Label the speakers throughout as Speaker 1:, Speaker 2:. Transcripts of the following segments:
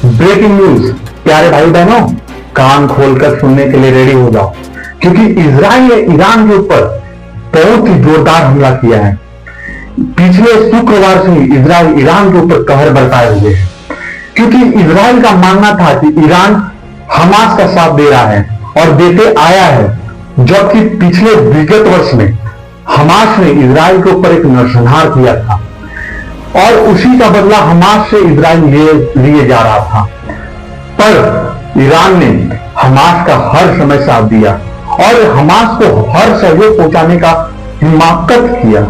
Speaker 1: Breaking news. प्यारे भाई बहनों, कान खोलकर सुनने के लिए रेडी हो जाओ, क्योंकि इजराइल ने ईरान के ऊपर बहुत ही जोरदार हमला किया है। पिछले शुक्रवार से इजराइल ईरान के ऊपर कहर बरसाए हुए है, क्योंकि इजराइल का मानना था कि ईरान हमास का साथ दे रहा है और देते आया है, जबकि पिछले विगत वर्ष में हमास ने इजराइल के ऊपर एक नरसंहार किया था और उसी का बदला हमास से इजराइल लिए जा रहा था। पर ईरान ने हमास का हर समय साथ दिया और हमास को हर सहयोग पहुंचाने का हिमाकत किया।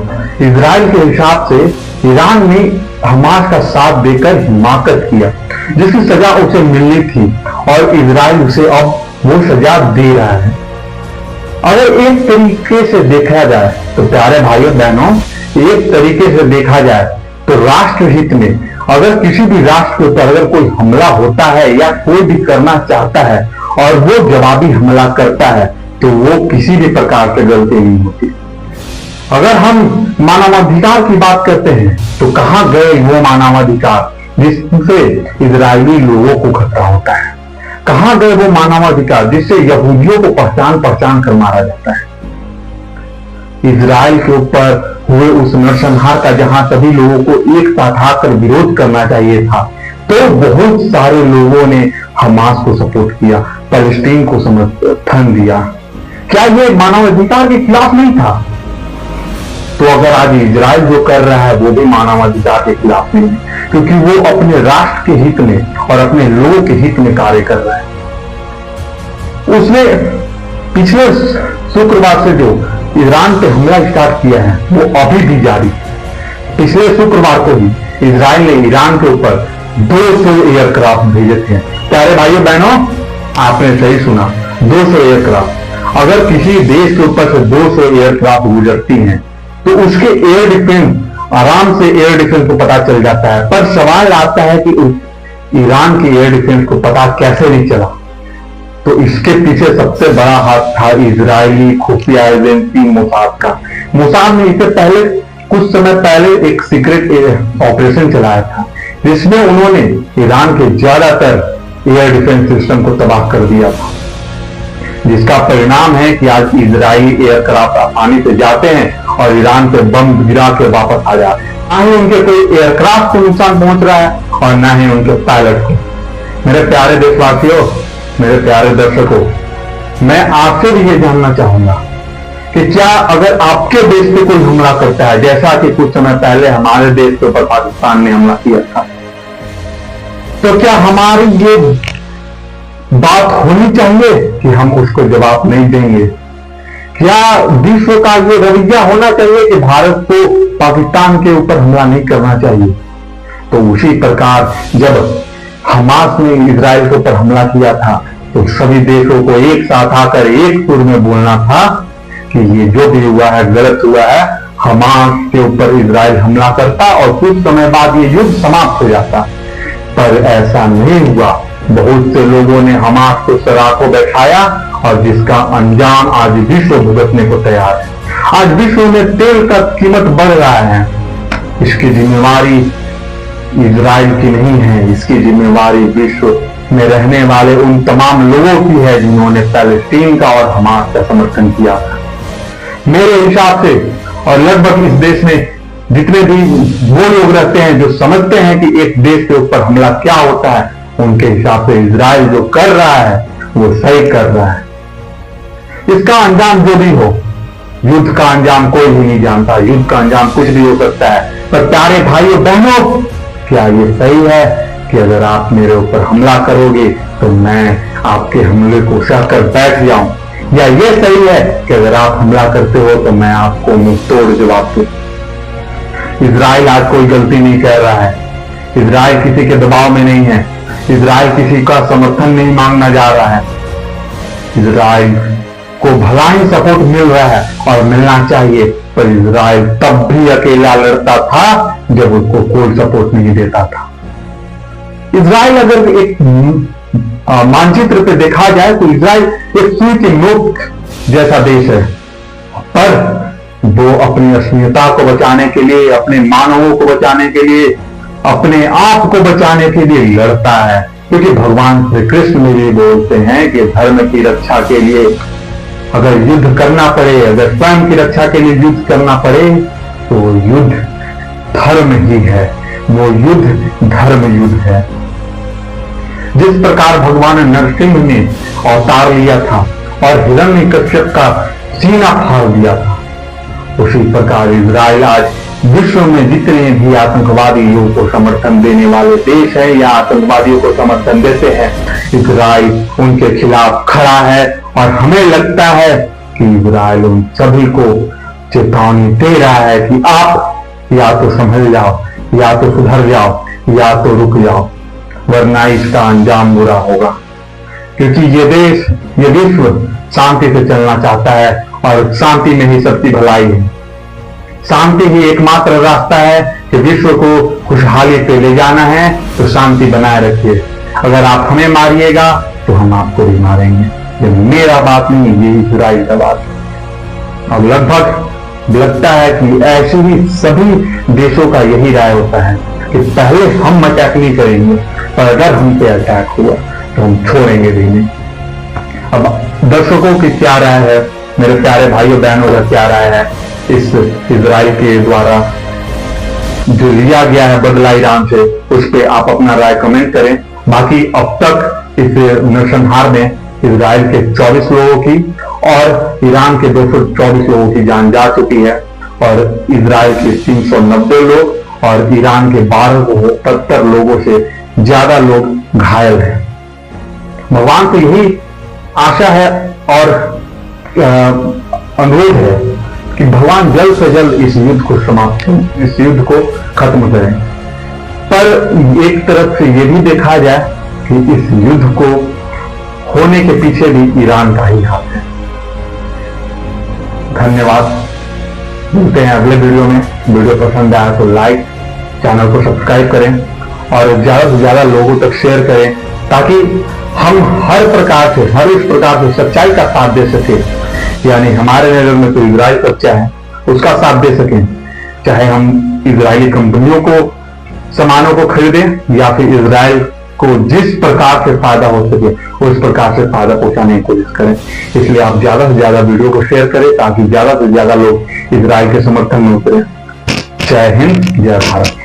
Speaker 1: इजराइल के हिसाब से ईरान ने हमास का साथ देकर हिमाकत किया, जिसकी सजा उसे मिलनी थी और इजराइल उसे अब वो सजा दे रहा है। अगर एक तरीके से देखा जाए तो प्यारे भाइयों बहनों, एक तरीके से देखा जाए तो राष्ट्र हित में अगर किसी भी राष्ट्र के ऊपर अगर कोई हमला होता है या कोई भी करना चाहता है और वो जवाबी हमला करता है, तो वो किसी भी प्रकार से गलती नहीं होती। अगर हम मानवाधिकार की बात करते हैं तो कहां गए वो मानवाधिकार जिससे इजरायली लोगों को खतरा होता है? कहां गए वो मानवाधिकार जिससे यहूदियों को पहचान कर मारा जाता है? इजराइल के ऊपर हुए उस नरसंहार का जहां सभी लोगों को एक साथ आकर विरोध करना चाहिए था, तो बहुत सारे लोगों ने हमास को सपोर्ट किया, पैलेस्टीन को समर्थन दिया। क्या ये मानवाधिकार के खिलाफ नहीं था? तो अगर आज इजराइल जो कर रहा है वो भी मानवाधिकार के खिलाफ नहीं है, क्योंकि वो अपने राष्ट्र के हित में और अपने लोगों के हित में कार्य कर रहा है। उसने पिछले शुक्रवार से जो ईरान पे हमला स्टार्ट किया है वो अभी भी जारी है। पिछले शुक्रवार को ही इजराइल ने ईरान के ऊपर 200 एयरक्राफ्ट भेजे थे। प्यारे भाइयों बहनों, आपने सही सुना, 200 एयरक्राफ्ट। अगर किसी देश के ऊपर से 200 एयरक्राफ्ट गुजरती हैं तो उसके एयर डिफेंस आराम से एयर डिफेंस को पता चल जाता है। पर सवाल आता है कि ईरान के एयर डिफेंस को पता कैसे नहीं चला? तो इसके पीछे सबसे बड़ा हाथ था इजरायली खुफिया एजेंसी मोसाद का। मोसाद ने इससे पहले कुछ समय पहले एक सीक्रेट ऑपरेशन चलाया था, जिसमें उन्होंने ईरान के ज्यादातर एयर डिफेंस सिस्टम को तबाह कर दिया था, जिसका परिणाम है कि आज इजरायली एयरक्राफ्ट आसानी से जाते हैं और ईरान पे बम गिरा के वापस आ जाते हैं। ना ही उनके कोई एयरक्राफ्ट को नुकसान पहुंच रहा है और ना ही उनके पायलट को। मेरे प्यारे देशवासियों, मेरे प्यारे दर्शकों, मैं आपसे भी ये जानना चाहूंगा कि क्या अगर आपके देश पे कोई हमला करता है, जैसा कि कुछ समय पहले हमारे देश के ऊपर पाकिस्तान ने हमला किया था, तो क्या हमारी ये बात होनी चाहिए कि हम उसको जवाब नहीं देंगे? क्या विश्व का ये रवैया होना चाहिए कि भारत को पाकिस्तान के ऊपर हमला नहीं करना चाहिए? तो उसी प्रकार जब हमास ने इजराइल के ऊपर हमला किया था तो सभी देशों को एक साथ आकर एक सुर में बोलना था कि ये जो भी हुआ है गलत हुआ है। हमास के ऊपर इजराइल हमला करता और कुछ समय बाद ये युद्ध समाप्त हो जाता, पर ऐसा नहीं हुआ। बहुत से लोगों ने हमास को सराखों बैठाया और जिसका अंजाम आज विश्व भुगतने को तैयार है। आज विश्व में तेल का कीमत बढ़ रहा है, इसकी जिम्मेवारी इजराइल की नहीं है, इसकी जिम्मेवारी विश्व में रहने वाले उन तमाम लोगों की है जिन्होंने पैलेस्टीन का और हमास का समर्थन किया था। मेरे हिसाब से और लगभग इस देश में जितने भी वो लोग रहते हैं जो समझते हैं कि एक देश के ऊपर हमला क्या होता है, उनके हिसाब से इजराइल जो कर रहा है वो सही कर रहा है। इसका अंजाम जो भी हो, युद्ध का अंजाम कोई भी नहीं जानता, युद्ध का अंजाम कुछ भी हो सकता है। पर प्यारे भाइयों बहनों, क्या ये सही है कि अगर आप मेरे ऊपर हमला करोगे तो मैं आपके हमले को सहकर बैठ जाऊं, या ये सही है कि अगर आप हमला करते हो तो मैं आपको मुंह तोड़ जवाब दूं? इजराइल आज कोई गलती नहीं कर रहा है, इजराइल किसी के दबाव में नहीं है, इजराइल किसी का समर्थन नहीं मांगना जा रहा है। इजराइल को भला ही सपोर्ट मिल रहा है और मिलना चाहिए, पर इजराइल तब भी अकेला लड़ता था जब उसको कोई सपोर्ट नहीं देता था। इजराइल अगर एक मानचित्र पे देखा जाए तो इजराइल एक सुई की नोक जैसा देश है, पर वो अपनी अस्मिता को बचाने के लिए, अपने मानवों को बचाने के लिए, अपने आप को बचाने के लिए लड़ता है। क्योंकि भगवान श्री कृष्ण भी बोलते हैं कि धर्म की रक्षा के लिए अगर युद्ध करना पड़े, अगर स्वयं की रक्षा के लिए युद्ध करना पड़े, तो युद्ध धर्म ही है, वो युद्ध धर्म युद्ध है। जिस प्रकार भगवान नरसिंह ने अवतार लिया था और हिरण्यकश्यप का सीना फाड़ दिया था, उसी प्रकार इजराइल आज विश्व में जितने भी आतंकवादियों को समर्थन देने वाले देश है या आतंकवादियों को समर्थन देते हैं, इजराइल उनके खिलाफ खड़ा है। और हमें लगता है कि इजराइल उन सभी को चेतावनी दे रहा है कि आप या तो संभल जाओ, या तो सुधर जाओ, या तो रुक जाओ, वरना इसका अंजाम बुरा होगा। क्योंकि ये देश, ये विश्व शांति से चलना चाहता है और शांति में ही सबकी भलाई है। शांति ही एकमात्र रास्ता है कि विश्व को खुशहाली पे ले जाना है, तो शांति बनाए रखिए। अगर आप हमें मारिएगा तो हम आपको भी मारेंगे। ये मेरा बात नहीं, ये इजराइल का बात है। अब लगभग लगता है कि ऐसे ही सभी देशों का यही राय होता है कि पहले हम अटैक नहीं करेंगे, पर अगर हम पे अटैक हुआ तो हम छोड़ेंगे भी नहीं। अब दर्शकों की क्या राय है, मेरे प्यारे भाइयों बहनों का क्या राय है इस इजराइल के द्वारा जो लिया गया है बदला ईरान से, उस पे आप अपना राय कमेंट करें। बाकी अब तक इस नरसंहार में इजराइल के 24 लोगों की और ईरान के 224 लोगों की जान जा चुकी है, और इजराइल के 390 लोग और ईरान के 1270 लोगों से ज्यादा लोग घायल हैं। भगवान से यही आशा है और अनुरोध है कि भगवान जल्द से जल्द इस युद्ध को समाप्त, इस युद्ध को खत्म करें। पर एक तरफ से यह भी देखा जाए कि इस युद्ध को होने के पीछे भी ईरान का ही हाथ है। धन्यवाद, मिलते हैं अगले वीडियो में। वीडियो पसंद आया तो लाइक, चैनल को सब्सक्राइब करें और ज्यादा से ज्यादा लोगों तक शेयर करें, ताकि हम हर प्रकार से, हर इस प्रकार से सच्चाई का साथ दे सके। यानी हमारे नजर में तो इजराइल सच्चा है, उसका साथ दे सकें। चाहे हम इजरायली कंपनियों को, सामानों को खरीदें, या फिर इजराइल को जिस प्रकार से फायदा हो सके उस प्रकार से फायदा पहुंचाने की कोशिश करें। इसलिए आप ज्यादा से ज्यादा वीडियो को शेयर करें, ताकि ज्यादा से ज्यादा लोग इजराइल के समर्थन में उतरे। जय हिंद, जय भारत।